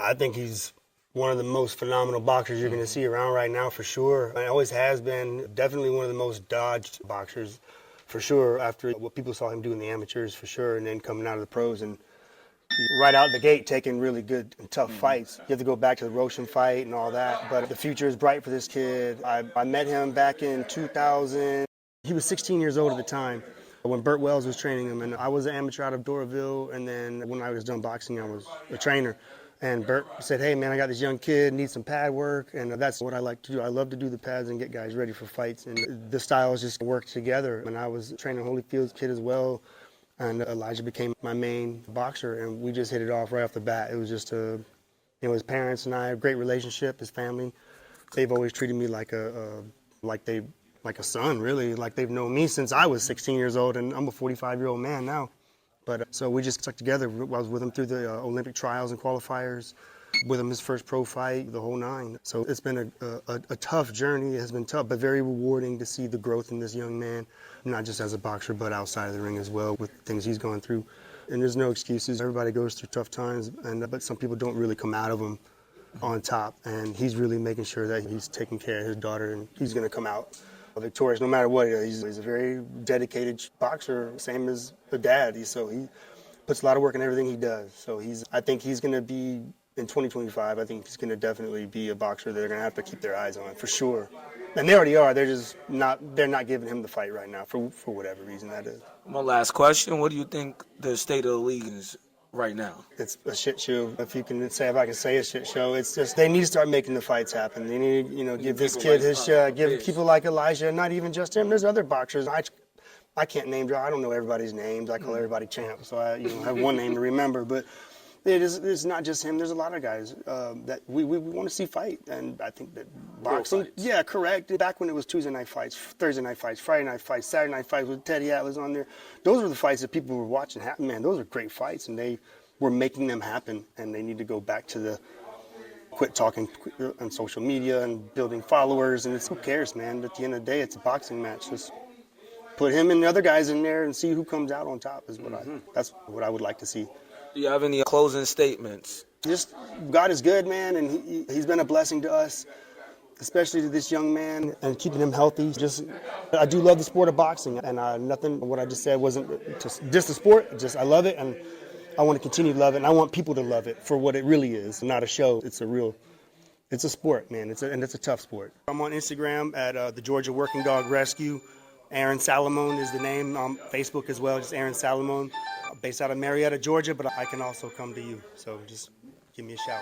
I think he's one of the most phenomenal boxers you're going to see around right now, for sure. And always has been. Definitely one of the most dodged boxers, for sure, after what people saw him do in the amateurs, for sure, and then coming out of the pros and right out the gate taking really good and tough fights. You have to go back to the Roshan fight and all that, but the future is bright for this kid. I met him back in 2000. He was 16 years old at the time when Burt Wells was training him, and I was an amateur out of Doraville, and then when I was done boxing, I was a trainer. And Burt said, hey, man, I got this young kid, needs some pad work, and that's what I like to do. I love to do the pads and get guys ready for fights, and the styles just work together. And I was training Holyfield's kid as well, and Elijah became my main boxer, and we just hit it off right off the bat. It was just his parents and I have a great relationship, his family. They've always treated me like a son, really, like they've known me since I was 16 years old, and I'm a 45-year-old man now. But so we just stuck together. I was with him through the Olympic trials and qualifiers, with him his first pro fight, the whole nine. So it's been a tough journey. It has been tough, but very rewarding to see the growth in this young man, not just as a boxer, but outside of the ring as well, with things he's gone through. And there's no excuses. Everybody goes through tough times, but some people don't really come out of them on top. And he's really making sure that he's taking care of his daughter, and he's going to come out victorious no matter what. He's a very dedicated boxer, same as a dad. He puts a lot of work in everything he does. So I think he's going to be, in 2025, I think he's going to definitely be a boxer that they're going to have to keep their eyes on, for sure. And they already are. They're not giving him the fight right now, for whatever reason that is. My last question, what do you think the state of the league is right now? It's a shit show. If I can say a shit show, it's just they need to start making the fights happen. They need to, give this kid his shot. Give people like Elijah, not even just him. There's other boxers. I can't name drop. I don't know everybody's names. I call everybody champ, so I have one name to remember. But it's not just him. There's a lot of guys that we want to see fight, and I think that boxing, yeah, correct. Back when it was Tuesday night fights, Thursday night fights, Friday night fights, Saturday night fights with Teddy Atlas on there, those were the fights that people were watching happen. Man, those are great fights, and they were making them happen. And they need to go back to quit talking on social media and building followers. And who cares, man? At the end of the day, it's a boxing match. Just put him and the other guys in there and see who comes out on top. That's what I would like to see. Do you have any closing statements? Just God is good, man, and he's been a blessing to us, especially to this young man, and keeping him healthy. I do love the sport of boxing, and nothing what I just said wasn't just the sport. I love it, and I want to continue to love it, and I want people to love it for what it really is, not a show. It's a sport, man, and it's a tough sport. I'm on Instagram at the Georgia Working Dog Rescue. Aaron Salamone is the name. On Facebook as well, just Aaron Salamone. Based out of Marietta, Georgia, but I can also come to you. So just give me a shout.